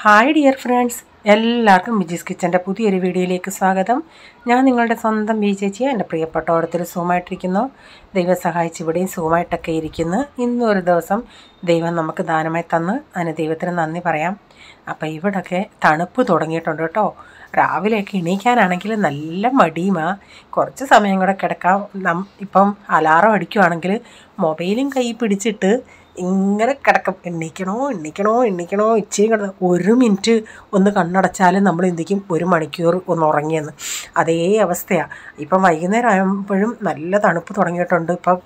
Hi dear friends, എല്ലാവർക്കും വിജീസ് കിച്ചൻ്റെ പുതിയൊരു വീഡിയോയിലേക്ക് സ്വാഗതം. ഞാൻ നിങ്ങളുടെ സ്വന്തം ബി ചേച്ചിയെ. എൻ്റെ പ്രിയപ്പെട്ട ഓരോരുത്തർ സുഖമായിട്ടിരിക്കുന്നു. ദൈവം സഹായിച്ച് ഇവിടെയും സുഖമായിട്ടൊക്കെ ഇരിക്കുന്നു. ഇന്നൊരു ദിവസം ദൈവം നമുക്ക് ദാനമായി തന്ന് അതിന് ദൈവത്തിന് നന്ദി പറയാം. അപ്പോൾ ഇവിടെയൊക്കെ തണുപ്പ് തുടങ്ങിയിട്ടുണ്ട് കേട്ടോ. രാവിലെയൊക്കെ എണീക്കാനാണെങ്കിൽ നല്ല മടിയുമാ. കുറച്ച് സമയം കൂടെ കിടക്കാം. ഇപ്പം അലാറം അടിക്കുവാണെങ്കിൽ മൊബൈലും കൈ പിടിച്ചിട്ട് ഇങ്ങനെ കിടക്കും. എണ്ണിക്കണോ ഇച്ചിരി കിടന്ന് 1 മിനിറ്റ് ഒന്ന് കണ്ണടച്ചാലും നമ്മൾ എന്തിക്കും 1 മണിക്കൂർ ഒന്ന് ഉറങ്ങിയെന്ന്. അതേ അവസ്ഥയാണ്. ഇപ്പം വൈകുന്നേരം ആകുമ്പോഴും നല്ല തണുപ്പ് തുടങ്ങിയിട്ടുണ്ട്. ഇപ്പം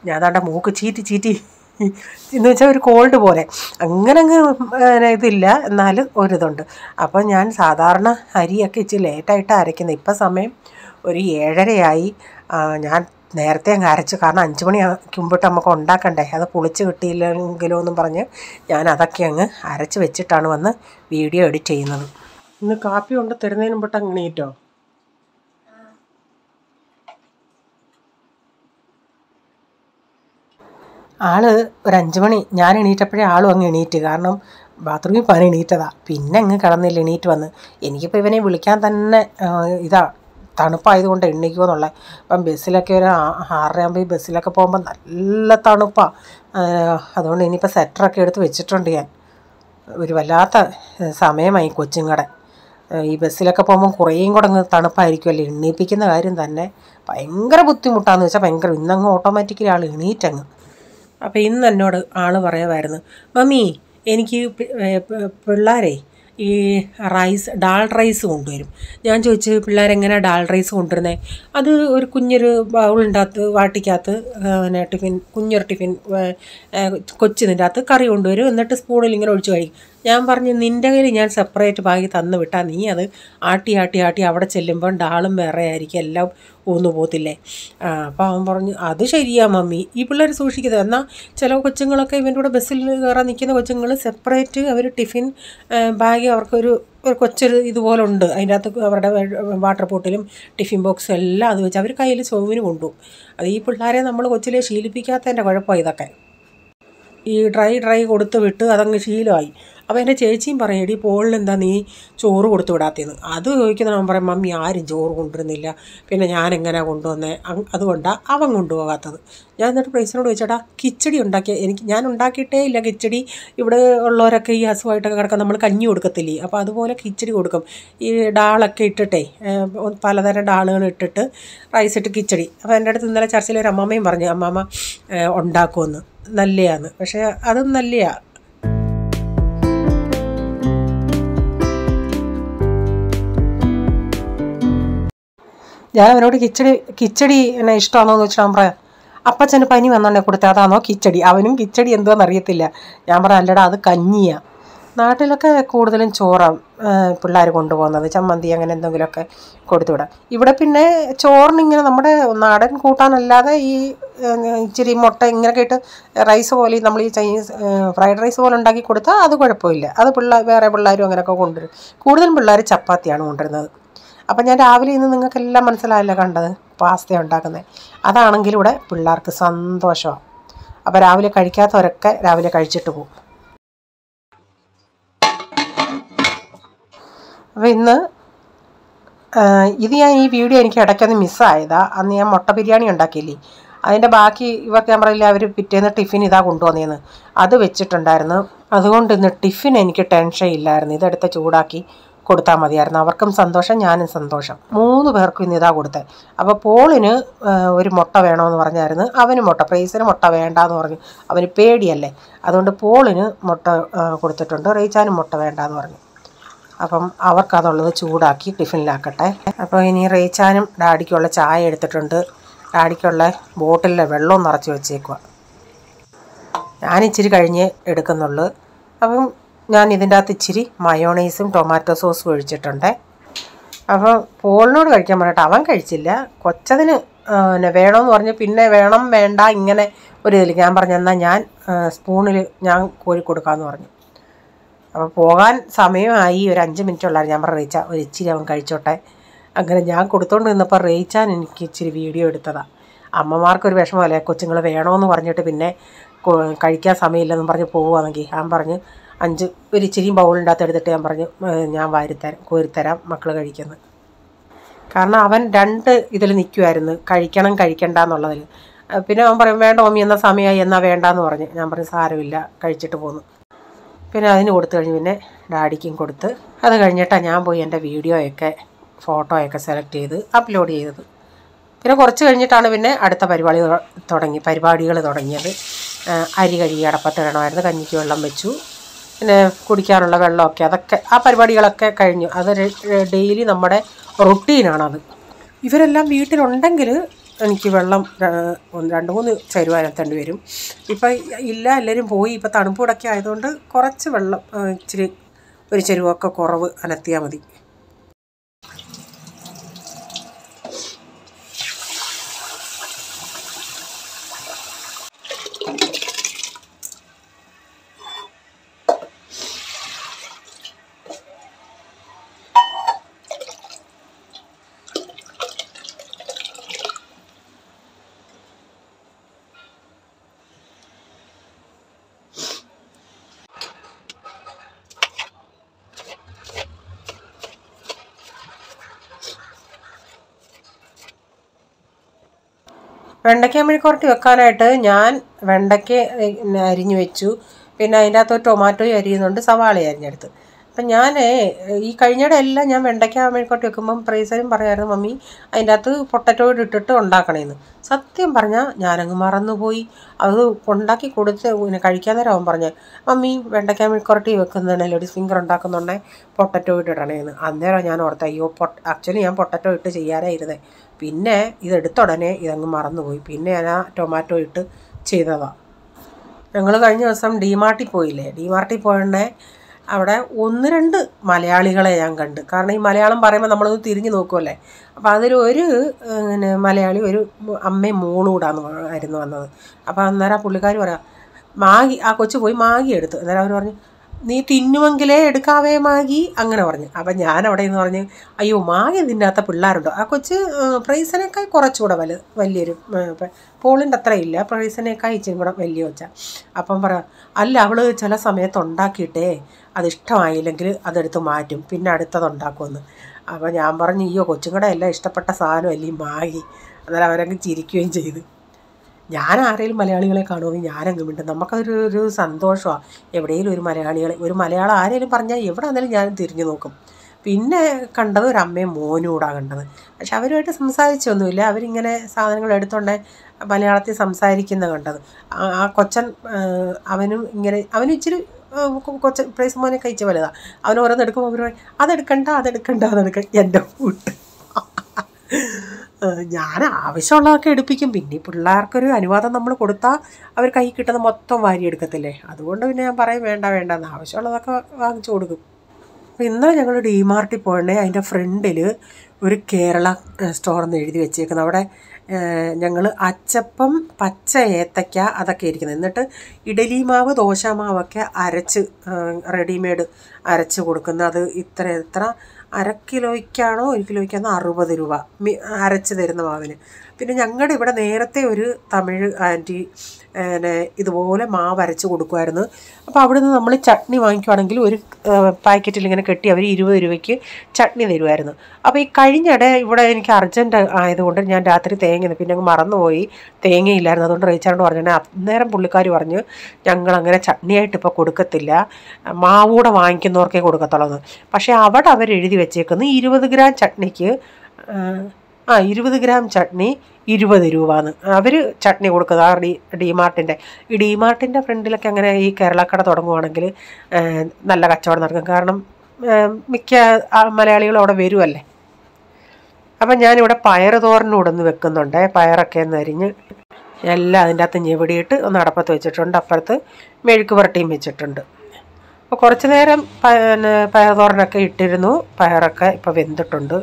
ഞാൻ ദാണ്ട മൂക്ക് ചീറ്റി എന്ന് വെച്ചാൽ ഒരു കോൾഡ് പോലെ അങ്ങനെ ഇതില്ല, എന്നാലും ഒരിതുണ്ട്. അപ്പം ഞാൻ സാധാരണ അരിയൊക്കെ ഇച്ചിരി ലേറ്റായിട്ട് അരയ്ക്കുന്നത്. ഇപ്പം സമയം ഒരു 7:30 ഞാൻ നേരത്തെ അങ്ങ് അരച്ചു. കാരണം 5 മണി മുമ്പിട്ട് നമുക്ക് ഉണ്ടാക്കണ്ടേ, അത് പൊളിച്ച് കിട്ടിയില്ലെങ്കിലോ എന്നും പറഞ്ഞ് ഞാൻ അതൊക്കെ അങ്ങ് അരച്ച് വെച്ചിട്ടാണ് വന്ന് വീഡിയോ എഡിറ്റ് ചെയ്യുന്നത്. ഇന്ന് കാപ്പി കൊണ്ട് തരുന്നതിന് മുമ്പിട്ട് അങ്ങ് എണീറ്റോ? ആള് ഒരു 5 മണി ഞാൻ എണീറ്റപ്പോഴേ ആളും അങ്ങ് എണീറ്റ്. കാരണം ബാത്റൂമിൽ പോകാൻ എണീറ്റതാണ്. പിന്നെ അങ്ങ് കിടന്നില്ല, എണീറ്റ് വന്ന്. എനിക്കിപ്പോൾ ഇവനെ വിളിക്കാൻ തന്നെ തണുപ്പായതുകൊണ്ട് എണ്ണിക്കുമോ എന്നുള്ളത്. ഇപ്പം ബസ്സിലൊക്കെ ഒരു 6:30 ആകുമ്പോൾ ഈ ബസ്സിലൊക്കെ പോകുമ്പോൾ നല്ല തണുപ്പാണ്. അതുകൊണ്ട് ഇനിയിപ്പോൾ സ്വെറ്ററൊക്കെ എടുത്ത് വെച്ചിട്ടുണ്ട് ഞാൻ. ഒരു വല്ലാത്ത സമയമായി കൊച്ചുങ്ങടെ. ഈ ബസ്സിലൊക്കെ പോകുമ്പോൾ കുറേയും കൂടെ അങ്ങ് തണുപ്പായിരിക്കുമല്ലോ. എണ്ണീപ്പിക്കുന്ന കാര്യം തന്നെ ഭയങ്കര ബുദ്ധിമുട്ടാണെന്ന് വെച്ചാൽ ഭയങ്കര. ഇന്നങ്ങ് ഓട്ടോമാറ്റിക്കലി ആൾ എണീറ്റങ്ങ്. അപ്പോൾ ഇന്ന് എന്നോട് ആൾ പറയുമായിരുന്നു, മമ്മി എനിക്ക് പിള്ളേരെ ഈ ഡാൾ റൈസ് കൊണ്ടുവരും. ഞാൻ ചോദിച്ചു, പിള്ളേരെങ്ങനെയാണ് ഡാൾ റൈസ് കൊണ്ടുവരുന്നത്? അത് ഒരു കുഞ്ഞൊരു ബൗളിൻ്റെ അകത്ത് വാട്ടിക്കകത്ത് കുഞ്ഞൊരു ടിഫിൻ കൊച്ചിതിൻ്റെ അകത്ത് കറി കൊണ്ടുവരും. എന്നിട്ട് സ്പൂണിൽ ഇങ്ങനെ ഒഴിച്ച് കഴിക്കും. ഞാൻ പറഞ്ഞു, നിൻ്റെ കയ്യിൽ ഞാൻ സെപ്പറേറ്റ് ബാഗി തന്നു വിട്ടാൽ നീ അത് ആട്ടി അവിടെ ചെല്ലുമ്പം ഡാളും വേറെ ആയിരിക്കും, എല്ലാം ഊന്നു പോകത്തില്ലേ? അപ്പോൾ അവൻ പറഞ്ഞു, അത് ശരിയാ മമ്മി, ഈ പിള്ളേർ സൂക്ഷിക്കുന്നത്. എന്നാൽ ചില കൊച്ചുങ്ങളൊക്കെ ഇവൻ്റെ കൂടെ ബസ്സിൽ കയറാൻ നിൽക്കുന്ന കൊച്ചുങ്ങൾ സെപ്പറേറ്റ് അവർ ടിഫിൻ ബാഗ് അവർക്കൊരു കൊച്ചൊരു ഇതുപോലെ ഉണ്ട്. അതിൻ്റെ അകത്ത് അവരുടെ വാട്ടർ ബോട്ടിലും ടിഫിൻ ബോക്സും എല്ലാം അത് വെച്ച് അവർ കയ്യിൽ സോമിന് കൊണ്ടുപോകും. അത് ഈ പിള്ളേരെ നമ്മൾ കൊച്ചിലെ ശീലിപ്പിക്കാത്തതിൻ്റെ കുഴപ്പമാണ് ഇതൊക്കെ. ഈ ഡ്രൈ കൊടുത്ത് വിട്ട് അതങ്ങ് ശീലമായി. അപ്പോൾ എൻ്റെ ചേച്ചിയും പറയും, എടി പോളിനെന്താ നീ ചോറ് കൊടുത്തു വിടാത്തതെന്ന്. അത് ചോദിക്കുന്ന അവൻ പറയും, മമ്മി ആരും ചോറ് കൊണ്ടുവരുന്നില്ല, പിന്നെ ഞാനെങ്ങനെയാണ് കൊണ്ടുവന്നേ, അതുകൊണ്ടാണ് അവൻ കൊണ്ടുപോകാത്തത്. ഞാൻ എന്നിട്ട് പ്രൈസിനോട് ചോദിച്ചേട്ടാ, കിച്ചടി ഞാൻ ഉണ്ടാക്കിയിട്ടേ ഇല്ല കിച്ചടി. ഇവിടെ ഉള്ളവരൊക്കെ ഈ അസുഖമായിട്ടൊക്കെ കിടക്കാൻ നമ്മൾ കഞ്ഞി കൊടുക്കത്തില്ലേ, അപ്പോൾ അതുപോലെ കിച്ചടി കൊടുക്കും. ഈ ഡാളൊക്കെ ഇട്ടിട്ടേ, പലതരം ഡാളുകൾ ഇട്ടിട്ട് റൈസ് ഇട്ട് കിച്ചടി. അപ്പോൾ എൻ്റെ അടുത്ത് ഇന്നലെ ചർച്ചയിൽ ഒരു അമ്മാമ്മയും പറഞ്ഞു, അമ്മാമ്മ ഉണ്ടാക്കുമെന്ന്. നല്ലതാണ്, പക്ഷേ അതും നല്ലതാണ്. ഞാൻ അവനോട് കിച്ചടി എന്നെ ഇഷ്ടമാണോ എന്ന് വെച്ചാൽ അവൻ പറയാം, അപ്പച്ചന് പനി വന്നോണ്ടേ കൊടുത്താൽ അതാണോ കിച്ചടി? അവനും കിച്ചടി എന്തോന്ന് അറിയത്തില്ല. ഞാൻ പറയാം, അല്ലടാ അത് കഞ്ഞിയാണ്. നാട്ടിലൊക്കെ കൂടുതലും ചോറാണ് പിള്ളേർ കൊണ്ടുപോകുന്നത്, ചമ്മന്തി അങ്ങനെ എന്തെങ്കിലുമൊക്കെ കൊടുത്തു വിടാം. ഇവിടെ പിന്നെ ചോറിനിങ്ങനെ നമ്മുടെ നാടൻ കൂട്ടാനല്ലാതെ ഈ ഇച്ചിരി മുട്ട ഇങ്ങനെയൊക്കെ ഇട്ട് റൈസ് പോലെ, നമ്മൾ ഈ ചൈനീസ് ഫ്രൈഡ് റൈസ് പോലെ ഉണ്ടാക്കി കൊടുത്താൽ അത് കുഴപ്പമില്ല. അത് വേറെ പിള്ളേരും അങ്ങനെയൊക്കെ കൊണ്ടുവരും. കൂടുതലും പിള്ളേർ ചപ്പാത്തിയാണ് കൊണ്ടുവരുന്നത്. അപ്പം ഞാൻ രാവിലെ ഇന്ന് നിങ്ങൾക്കെല്ലാം മനസ്സിലായല്ലോ കണ്ടത്, പാസ്ത ഉണ്ടാക്കുന്നത്. അതാണെങ്കിൽ ഇവിടെ പിള്ളേർക്ക് സന്തോഷമാണ്. അപ്പോൾ രാവിലെ കഴിക്കാത്തവരൊക്കെ രാവിലെ കഴിച്ചിട്ട് പോകും. അപ്പോൾ ഇന്ന് ഞാൻ ഈ വീഡിയോ എനിക്ക് ഇടയ്ക്കൊന്ന് മിസ്സായതാണ്. അന്ന് ഞാൻ മുട്ട ബിരിയാണി ഉണ്ടാക്കിയില്ലേ, അതിൻ്റെ ബാക്കി ഇവർക്ക് ഞാൻ പറയില്ല, അവർ പിറ്റേന്ന് ടിഫിൻ ഇതാ കൊണ്ടുവന്നേന്ന്, അത് വെച്ചിട്ടുണ്ടായിരുന്നു. അതുകൊണ്ട് ഇന്ന് ടിഫിൻ എനിക്ക് ടെൻഷൻ ഇല്ലായിരുന്നു. ഇതെടുത്ത് ചൂടാക്കി കൊടുത്താൽ മതിയായിരുന്നു. അവർക്കും സന്തോഷം, ഞാനും സന്തോഷം. 3 പേർക്കും ഇന്ന് ഇതാ കൊടുത്തത്. അപ്പോൾ പോളിന് ഒരു മുട്ട വേണമെന്ന് പറഞ്ഞായിരുന്നു. അവന് മുട്ട, പ്രൈസിന് മുട്ട വേണ്ടാന്ന് പറഞ്ഞു. അവന് പേടിയല്ലേ, അതുകൊണ്ട് പോളിന് മുട്ട കൊടുത്തിട്ടുണ്ട്. റേച്ചാനും മുട്ട വേണ്ടാന്ന് പറഞ്ഞു. അപ്പം അവർക്കതുള്ളത് ചൂടാക്കി ടിഫിനിലാക്കട്ടെ. അപ്പോൾ ഇനി റേച്ചാനും ഡാഡിക്കുള്ള ചായ എടുത്തിട്ടുണ്ട്. ഡാഡിക്കുള്ള ബോട്ടിലിലെ വെള്ളവും നിറച്ച് വെച്ചേക്കുക. ഞാനിച്ചിരി കഴിഞ്ഞേ എടുക്കുന്നുള്ളൂ. അപ്പം ഞാൻ ഇതിൻ്റെ അകത്ത് ഇച്ചിരി മയോണൈസും ടൊമാറ്റോ സോസും ഒഴിച്ചിട്ടുണ്ട്. അപ്പോൾ പോളിനോട് കഴിക്കാൻ പറഞ്ഞിട്ട് അവൻ കഴിച്ചില്ല. കൊച്ചതിന് വേണമെന്ന് പറഞ്ഞ് പിന്നെ വേണ്ട ഇങ്ങനെ ഒരു ഇതിൽ ഞാൻ പറഞ്ഞു, എന്നാൽ ഞാൻ സ്പൂണിൽ ഞാൻ കോരി കൊടുക്കാമെന്ന് പറഞ്ഞു. അപ്പോൾ പോകാൻ സമയമായി, ഒരു 5 മിനിറ്റ് ഉള്ളായിരുന്നു. ഞാൻ പറഞ്ഞു, റേച്ച ഒരു ഇച്ചിരി അവൻ കഴിച്ചോട്ടെ. അങ്ങനെ ഞാൻ കൊടുത്തോണ്ട് നിന്നപ്പോൾ റേച്ചാൻ എനിക്ക് ഇച്ചിരി വീഡിയോ എടുത്തതാണ്. അമ്മമാർക്കൊരു വിഷമമല്ലേ, കൊച്ചുങ്ങൾ വേണമെന്ന് പറഞ്ഞിട്ട് പിന്നെ കഴിക്കാൻ സമയമില്ലെന്ന് പറഞ്ഞ് പോവുകയാണെങ്കിൽ. ഞാൻ പറഞ്ഞ് 5 ഒരു ഇച്ചിരി ബൗളിൻ്റെ അകത്ത് എടുത്തിട്ട് ഞാൻ പറഞ്ഞു ഞാൻ കോരിത്തരാം മക്കൾ കഴിക്കുന്നത്. കാരണം അവൻ 2 ഇതിൽ നിൽക്കുമായിരുന്നു, കഴിക്കണം കഴിക്കണ്ട എന്നുള്ളതിൽ. പിന്നെ അവൻ പറയും വേണ്ട മമ്മി എന്നാൽ സമയമായി എന്നാൽ വേണ്ടാന്ന് പറഞ്ഞ്. ഞാൻ പറഞ്ഞു സാരമില്ല കഴിച്ചിട്ട് പോന്നു. പിന്നെ അതിന് കൊടുത്തു കഴിഞ്ഞ് പിന്നെ ഡാഡിക്കും കൊടുത്ത്. അത് കഴിഞ്ഞിട്ടാണ് ഞാൻ പോയി എൻ്റെ ഫോട്ടോയൊക്കെ സെലക്ട് ചെയ്ത് അപ്ലോഡ് ചെയ്തത്. പിന്നെ കുറച്ച് കഴിഞ്ഞിട്ടാണ് പിന്നെ അടുത്ത പരിപാടികൾ തുടങ്ങിയത്. അരി കഴുകി അടപ്പത്തിടണമായിരുന്നു, കഞ്ഞിക്ക് വെള്ളം വെച്ചു, പിന്നെ കുടിക്കാനുള്ള വെള്ളമൊക്കെ അതൊക്കെ ആ പരിപാടികളൊക്കെ കഴിഞ്ഞു. അത് ഡെയിലി നമ്മുടെ റൊട്ടീനാണത്. ഇവരെല്ലാം വീട്ടിലുണ്ടെങ്കിൽ എനിക്ക് വെള്ളം 2-3 ചരുവ അനത്തേണ്ടി വരും. ഇപ്പം ഇല്ല, എല്ലാവരും പോയി. ഇപ്പം തണുപ്പൂടൊക്കെ ആയതുകൊണ്ട് കുറച്ച് വെള്ളം ഇച്ചിരി ഒരു ചരുവൊക്കെ കുറവ് അനത്തിയാൽ മതി. വെണ്ടയ്ക്ക മെഴുക്കുവരട്ടി വെക്കാനായിട്ട് ഞാൻ വെണ്ടയ്ക്ക അരിഞ്ഞു വെച്ചു. പിന്നെ അതിൻ്റെ അകത്ത് ടൊമാറ്റോയും അരിയുന്നുണ്ട്, സവാളയും അരിഞ്ഞെടുത്ത്. അപ്പം ഞാൻ ഈ കഴിഞ്ഞിടെ എല്ലാം ഞാൻ വെണ്ടയ്ക്ക മെഴുക്കുവരട്ടി വെക്കുമ്പം പ്രൈസരും പറയായിരുന്നു മമ്മി അതിൻ്റെ അകത്ത് പൊട്ടറ്റോ ഇട്ടിട്ട് ഉണ്ടാക്കണേന്ന്. സത്യം പറഞ്ഞാൽ ഞാനങ്ങ് മറന്നുപോയി. അത് ഉണ്ടാക്കി കൊടുത്ത് പിന്നെ കഴിക്കാൻ നേരം അവൻ പറഞ്ഞ് മമ്മി വെണ്ടയ്ക്ക മെഴുക്കുവരട്ടി വെക്കുന്നതാണ് ലേഡീസ് ഫിംഗർ ഉണ്ടാക്കുന്നുണ്ടേ പൊട്ടറ്റോ ഇട്ടിടണേന്ന്. അന്നേരം ഞാൻ ഓർത്ത് അയ്യോ ആക്ച്വലി ഞാൻ പൊട്ടറ്റോ ഇട്ട് ചെയ്യാനായിരുന്നേ. പിന്നെ ഇതെടുത്ത ഉടനെ ഇതങ്ങ് മറന്നുപോയി. പിന്നെ ഞാൻ ആ ടൊമാറ്റോ ഇട്ട് ചെയ്തതാണ്. ഞങ്ങൾ കഴിഞ്ഞ ദിവസം ഡിമാർട്ടിൽ പോയില്ലേ, ഡിമാർട്ടിൽ പോയേ അവിടെ 1-2 മലയാളികളെ ഞാൻ കണ്ട്. കാരണം ഈ മലയാളം പറയുമ്പോൾ നമ്മളൊന്ന് തിരിഞ്ഞു നോക്കുമല്ലേ. അപ്പോൾ അതിലൊരു മലയാളി ഒരു അമ്മയും മോളൂടായിരുന്നു വന്നത്. അപ്പോൾ അന്നേരം പുള്ളിക്കാർ പറയാം ആ കൊച്ചു പോയി മാഗി എടുത്തു. അന്നേരം അവർ പറഞ്ഞു നീ തിന്നുമെങ്കിലേ എടുക്കാവേ മാഗി അങ്ങനെ പറഞ്ഞു. അപ്പം ഞാൻ അവിടെ നിന്ന് പറഞ്ഞ് അയ്യോ മാഗി തിന്നാത്ത പിള്ളേരുണ്ടോ. ആ കൊച്ച് പ്രൈസിനേക്കാൾ കുറച്ചുകൂടെ വലിയൊരു പോളിൻ്റെ അത്ര ഇല്ല, പ്രൈസിനേക്കാൾ ഇച്ചിരി കൂടെ വലിയ കൊച്ച. അപ്പം പറയാം അല്ല അവൾ ചില സമയത്ത് ഉണ്ടാക്കിയിട്ടേ അതിഷ്ടമായില്ലെങ്കിൽ അതെടുത്ത് മാറ്റും, പിന്നെ അടുത്തതുണ്ടാക്കുമെന്ന്. അപ്പോൾ ഞാൻ പറഞ്ഞു അയ്യോ കൊച്ചുങ്ങളുടെ എല്ലാം ഇഷ്ടപ്പെട്ട സാധനമല്ലേ ഈ മാഗി. അന്നേരം അവരങ്ങ് ചിരിക്കുകയും ചെയ്തു. ഞാൻ ആരെങ്കിലും മലയാളികളെ കാണുമെങ്കിൽ ഞാനങ്ങ് മിണ്ടും. നമുക്കതൊരു സന്തോഷമാണ്. എവിടെയെങ്കിലും ഒരു മലയാളം ആരെങ്കിലും പറഞ്ഞാൽ എവിടെ വന്നാലും ഞാൻ തിരിഞ്ഞു നോക്കും. പിന്നെ കണ്ടത് ഒരു അമ്മയും മോനൂടാണ് കണ്ടത്. പക്ഷെ അവരുമായിട്ട് സംസാരിച്ചൊന്നുമില്ല. അവരിങ്ങനെ സാധനങ്ങൾ എടുത്തോണ്ട് മലയാളത്തിൽ സംസാരിക്കുന്ന കണ്ടത്. ആ കൊച്ചൻ അവനും ഇച്ചിരി പ്രൈസ് മോനെ കഴിച്ച വലുതാണ്. അവൻ ഓരോന്ന് എടുക്കുമ്പോൾ അവർ അതെടുക്കണ്ട എൻ്റെ ഫുഡ്. ഞാൻ ആവശ്യമുള്ളതൊക്കെ എടുപ്പിക്കും. പിന്നെ പിള്ളേർക്കൊരു അനുവാദം നമ്മൾ കൊടുത്താൽ അവർ കൈ കിട്ടുന്ന മൊത്തം വാരി എടുക്കത്തില്ലേ. അതുകൊണ്ട് പിന്നെ ഞാൻ പറയും വേണ്ടെന്ന്, ആവശ്യമുള്ളതൊക്കെ വാങ്ങിച്ചു കൊടുക്കും. അപ്പോൾ ഇന്നലെ ഞങ്ങൾ ഡിമാർട്ടിൽ പോകണേ, അതിൻ്റെ ഫ്രണ്ടിൽ ഒരു കേരള സ്റ്റോറെന്ന് എഴുതി വെച്ചേക്കുന്നത്. അവിടെ ഞങ്ങൾ അച്ചപ്പം, പച്ച ഏത്തയ്ക്ക അതൊക്കെ ഇരിക്കുന്നത്. എന്നിട്ട് ഇഡലി മാവ് ദോശമാവൊക്കെ റെഡിമെയ്ഡ് അരച്ച് കൊടുക്കുന്നത്. അത് എത്ര 1/2 കിലോയ്ക്കാണോ 1 കിലോയ്ക്കാണോ 60 രൂപ അരച്ച് തരുന്ന മാവിന്. പിന്നെ ഞങ്ങളുടെ ഇവിടെ നേരത്തെ ഒരു തമിഴ് ആൻറ്റി ഇതുപോലെ മാവ് അരച്ച് കൊടുക്കുമായിരുന്നു. അപ്പോൾ അവിടെ നിന്ന് നമ്മൾ ചട്നി വാങ്ങിക്കുവാണെങ്കിൽ ഒരു പാക്കറ്റിൽ ഇങ്ങനെ കെട്ടി അവർ 20 രൂപയ്ക്ക് ചട്നി തരുമായിരുന്നു. അപ്പോൾ ഈ കഴിഞ്ഞിടെ ഇവിടെ എനിക്ക് അർജൻറ്റ് ആയതുകൊണ്ട് ഞാൻ രാത്രി പിന്നെ അങ്ങ് മറന്നുപോയി, തേങ്ങയില്ലായിരുന്നു. അതുകൊണ്ട് റീച്ചാണ്ട് പറഞ്ഞിട്ട് അന്നേരം പുള്ളിക്കാർ പറഞ്ഞു ഞങ്ങളങ്ങനെ ചട്നിയായിട്ട് ഇപ്പോൾ കൊടുക്കത്തില്ല, മാവൂടെ വാങ്ങിക്കുന്നവർക്കേ കൊടുക്കത്തുള്ളൂ. പക്ഷേ അവിടെ അവരെഴുതി വെച്ചേക്കുന്നു 20 ഗ്രാം ചട്നിക്ക് 20 ഗ്രാം ചട്നി 20 രൂപയെന്ന് അവർ ചട്നി കൊടുക്കുന്നത്. ആ ഡിമാർട്ടിൻ്റെ ഫ്രണ്ടിലൊക്കെ അങ്ങനെ ഈ കേരളക്കട തുടങ്ങുവാണെങ്കിൽ നല്ല കച്ചവടം നടക്കും. കാരണം മിക്ക മലയാളികളും അവിടെ വരുമല്ലേ. അപ്പം ഞാനിവിടെ പയർ തോരനൂടൊന്ന് വെക്കുന്നുണ്ട്. പയറൊക്കെ ഒന്ന് അരിഞ്ഞ് എല്ലാം അതിൻ്റെ അകത്ത് ഞെവിടിയിട്ട് ഒന്ന് അടപ്പത്ത് വെച്ചിട്ടുണ്ട്. അപ്പുറത്ത് മെഴുക്ക് പുരട്ടിയും വെച്ചിട്ടുണ്ട്. അപ്പോൾ കുറച്ച് നേരം പയർ തോരനൊക്കെ ഇട്ടിരുന്നു. പയറൊക്കെ ഇപ്പോൾ വെന്തിട്ടുണ്ട്.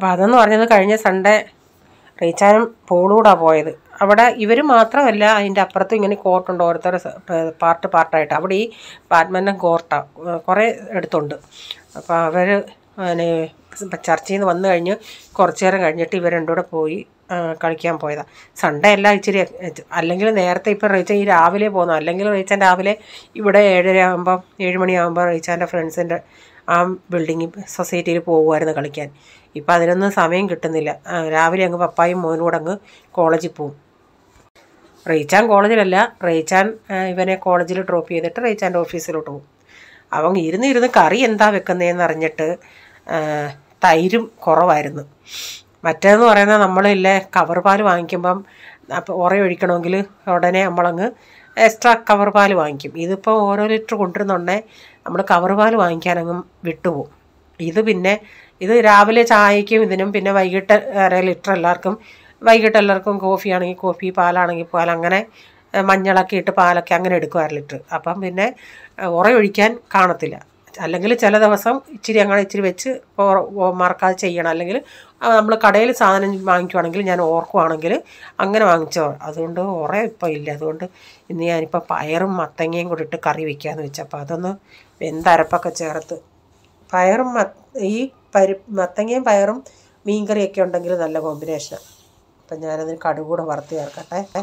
അപ്പോൾ അതെന്ന് പറഞ്ഞത് കഴിഞ്ഞ സൺഡേ റീച്ചാനും പോളൂടാ പോയത്. അവിടെ ഇവർ മാത്രമല്ല, അതിൻ്റെ അപ്പുറത്തും ഇങ്ങനെ കോർട്ടുണ്ട്, ഓരോരുത്തരുടെ പാർട്ടായിട്ട്. അവിടെ ഈ ബാഡ്മിൻ്റൺ കോർട്ടാണ് കുറേ എടുത്തുണ്ട്. അപ്പോൾ അവർ പിന്നെ ചർച്ചയിൽ നിന്ന് വന്നു കഴിഞ്ഞ് കുറച്ച് നേരം കഴിഞ്ഞിട്ട് ഇവർ രണ്ടും കൂടെ പോയി കളിക്കാൻ പോയതാണ്. സൺഡേ എല്ലാം ഇച്ചിരി, അല്ലെങ്കിൽ നേരത്തെ ഇപ്പോൾ റീച്ചാൻ ഈ രാവിലെ പോകുന്നു, അല്ലെങ്കിൽ റീച്ചാൻ രാവിലെ ഇവിടെ 7 മണിയാകുമ്പോൾ റീച്ചാൻ്റെ ഫ്രണ്ട്സിൻ്റെ ആ ബിൽഡിങ്ങിൽ സൊസൈറ്റിയിൽ പോകുമായിരുന്നു കളിക്കാൻ. ഇപ്പം അതിനൊന്നും സമയം കിട്ടുന്നില്ല. രാവിലെ അങ്ങ് പപ്പായും മോനും കൂടെ അങ്ങ് കോളേജിൽ പോവും. റീച്ചാൻ കോളേജിലല്ല, റീച്ചാൻ ഇവനെ കോളേജിൽ ഡ്രോപ്പ് ചെയ്തിട്ട് റീച്ചാൻ്റെ ഓഫീസിലോട്ട് പോകും. അവൻ ഇരുന്ന് കറി എന്താ വെക്കുന്നതെന്ന് അറിഞ്ഞിട്ട് തൈരും കുറവായിരുന്നു. മറ്റേതെന്ന് പറയുന്നത് നമ്മളില്ലേ കവർ പാൽ വാങ്ങിക്കുമ്പം അപ്പോൾ ഒഴിക്കണമെങ്കിൽ ഉടനെ നമ്മളങ്ങ് എക്സ്ട്രാ കവർ പാൽ വാങ്ങിക്കും. ഇതിപ്പോൾ ഓരോ ലിറ്റർ കൊണ്ടുവരുന്നുണ്ടേ നമ്മൾ കവർ പാൽ വാങ്ങിക്കാനങ്ങ് വിട്ടുപോകും. ഇത് രാവിലെ ചായയ്ക്കും ഇതിനും, പിന്നെ വൈകിട്ട് 1/2 ലിറ്റർ വൈകിട്ട് എല്ലാവർക്കും കോഫി ആണെങ്കിൽ കോഫി, പാലാണെങ്കിൽ പാൽ, അങ്ങനെ മഞ്ഞളൊക്കെ ഇട്ട് പാലൊക്കെ അങ്ങനെ എടുക്കും 1/2 ലിറ്റർ. അപ്പം പിന്നെ ഒഴിക്കാൻ കാണത്തില്ല. അല്ലെങ്കിൽ ചില ദിവസം ഇച്ചിരി വെച്ച് മറക്കാതെ ചെയ്യണം. അല്ലെങ്കിൽ നമ്മൾ കടയിൽ സാധനം വാങ്ങിക്കുവാണെങ്കിൽ ഞാൻ ഓർക്കുവാണെങ്കിൽ അങ്ങനെ വാങ്ങിച്ചോ. അതുകൊണ്ട് ഇപ്പോൾ ഇല്ല. അതുകൊണ്ട് ഇന്ന് ഞാനിപ്പോൾ പയറും മത്തങ്ങയും കൂടി ഇട്ട് കറി വയ്ക്കാമെന്ന് വെച്ചാൽ, അപ്പോൾ അതൊന്ന് വെന്തരപ്പൊക്കെ ചേർത്ത് മത്തങ്ങയും പയറും മീൻകറിയൊക്കെ ഉണ്ടെങ്കിൽ നല്ല കോമ്പിനേഷനാണ്. അപ്പം ഞാനതിന് കടുക് കൂടെ വറുത്ത് ചേർക്കട്ടെ.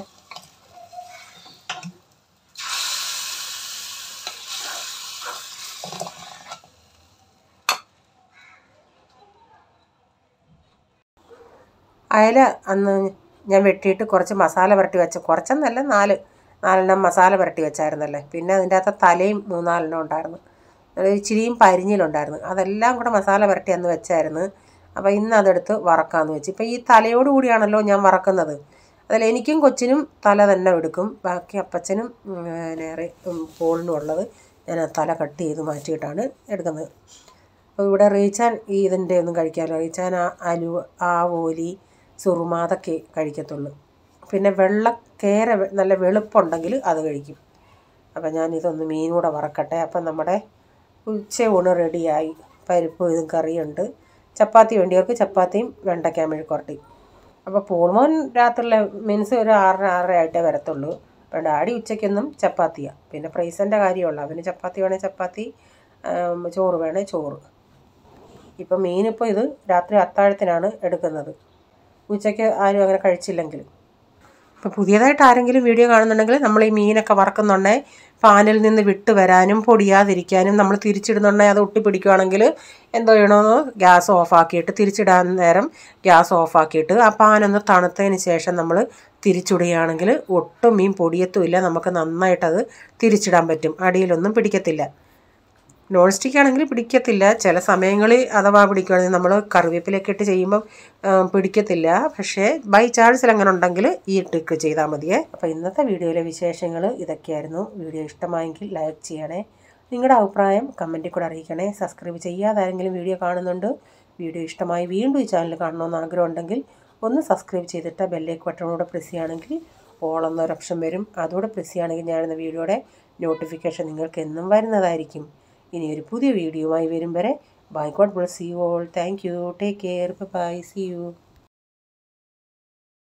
അയല അന്ന് ഞാൻ വെട്ടിയിട്ട് കുറച്ച് മസാല പുരട്ടി വെച്ച്, കുറച്ചെന്നല്ല 4 മസാല പുരട്ടി വെച്ചായിരുന്നല്ലേ. പിന്നെ അതിൻ്റെ അകത്ത് തലയും 3-4 ഉണ്ടായിരുന്നു, ഇച്ചിരിയും പരിഞ്ഞിലുണ്ടായിരുന്നു. അതെല്ലാം കൂടെ മസാല പുരട്ടി അന്ന് വെച്ചായിരുന്നു. അപ്പോൾ ഇന്ന് അതെടുത്ത് വറക്കാമെന്ന് വെച്ച്. ഇപ്പോൾ ഈ തലയോട് കൂടിയാണല്ലോ ഞാൻ വറക്കുന്നത്. അതിൽ എനിക്കും കൊച്ചിനും തല തന്നെ എടുക്കും, ബാക്കി അപ്പച്ചനും പോളിനും ഉള്ളത് ഞാൻ തല കട്ട് ചെയ്ത് മാറ്റിയിട്ടാണ് എടുക്കുന്നത്. അപ്പോൾ ഇവിടെ റീച്ചാൻ ഇതിൻ്റെ ഒന്നും കഴിക്കാമല്ലോ. റീച്ചാൻ ആവോലി, സുറുമ അതൊക്കെ കഴിക്കത്തുള്ളൂ. പിന്നെ കേര നല്ല വെളുപ്പുണ്ടെങ്കിൽ അത് കഴിക്കും. അപ്പം ഞാനിതൊന്ന് മീൻ കൂടെ വറക്കട്ടെ. അപ്പം നമ്മുടെ ഉച്ചയൂണ് റെഡിയായി. പരിപ്പും ഇതും കറിയുണ്ട്. ചപ്പാത്തി വേണ്ടിയവർക്ക് ചപ്പാത്തിയും വെണ്ടയ്ക്ക മെഴുക്കുവരട്ടി. അപ്പോൾ പോൾമോൻ രാത്രിയിലെ മീൻസ് ഒരു 6-6:30 ആയിട്ടേ വരത്തുള്ളൂ. അപ്പോൾ ഡാഡി ഉച്ചയ്ക്കൊന്നും ചപ്പാത്തിയാണ്. പിന്നെ പ്രൈസൻ്റെ കാര്യമുള്ളൂ, അവന് ചപ്പാത്തി വേണേൽ ചപ്പാത്തി, ചോറ് വേണേൽ ചോറ്. ഇപ്പം മീനിപ്പോൾ ഇത് രാത്രി അത്താഴത്തിനാണ് എടുക്കുന്നത്, ഉച്ചയ്ക്ക് ആരും അങ്ങനെ കഴിച്ചില്ലെങ്കിൽ. ഇപ്പോൾ പുതിയതായിട്ട് ആരെങ്കിലും വീഡിയോ കാണുന്നുണ്ടെങ്കിൽ നമ്മൾ ഈ മീനൊക്കെ വറക്കുന്നുണ്ടെങ്കിൽ പാനിൽ നിന്ന് വിട്ട് വരാനും പൊടിയാതിരിക്കാനും നമ്മൾ തിരിച്ചിടുന്നുണ്ടെങ്കിൽ അത് ഒട്ടിപ്പിടിക്കുകയാണെങ്കിൽ എന്തോ ചെയ്യണമെന്ന് ഗ്യാസ് ഓഫാക്കിയിട്ട്, തിരിച്ചിടാൻ നേരം ഗ്യാസ് ഓഫാക്കിയിട്ട് ആ പാനൊന്ന് തണുത്തതിന് ശേഷം നമ്മൾ തിരിച്ചിടുകയാണെങ്കിൽ ഒട്ടും മീൻ പൊടിയത്തുമില്ല. നമുക്ക് നന്നായിട്ടത് തിരിച്ചിടാൻ പറ്റും, അടിയിലൊന്നും പിടിക്കത്തില്ല. നോൺ സ്റ്റിക്ക് ആണെങ്കിൽ പിടിക്കത്തില്ല. ചില സമയങ്ങളിൽ അഥവാ പിടിക്കുകയാണെങ്കിൽ നമ്മൾ കറിവേപ്പിലൊക്കെ ഇട്ട് ചെയ്യുമ്പം പിടിക്കത്തില്ല. പക്ഷേ ബൈ ചാൻസിൽ അങ്ങനെ ഉണ്ടെങ്കിൽ ഈ ട്രിക്ക് ചെയ്താൽ മതിയേ. അപ്പോൾ ഇന്നത്തെ വീഡിയോയിലെ വിശേഷങ്ങൾ ഇതൊക്കെയായിരുന്നു. വീഡിയോ ഇഷ്ടമായെങ്കിൽ ലൈക്ക് ചെയ്യണേ, നിങ്ങളുടെ അഭിപ്രായം കമൻറ്റിൽ കൂടെ അറിയിക്കണേ. സബ്സ്ക്രൈബ് ചെയ്യാതെ ആരെങ്കിലും വീഡിയോ കാണുന്നുണ്ട്, വീഡിയോ ഇഷ്ടമായി വീണ്ടും ഈ ചാനൽ കാണണമെന്ന് ആഗ്രഹം ഉണ്ടെങ്കിൽ ഒന്ന് സബ്സ്ക്രൈബ് ചെയ്തിട്ട് ബെല്ലേക്ക് ബട്ടണോടെ പ്രസ് ചെയ്യുകയാണെങ്കിൽ ഓൾ എന്നൊരു ഓപ്ഷൻ വരും. അതോടെ പ്രസ് ചെയ്യുകയാണെങ്കിൽ ഞാനെന്ന വീഡിയോയുടെ നോട്ടിഫിക്കേഷൻ നിങ്ങൾക്ക് എന്നും വരുന്നതായിരിക്കും. ഇനി ഒരു പുതിയ വീഡിയോയുമായി വരും വരെ bye, God bless you all. Thank you, take care, bye, see U.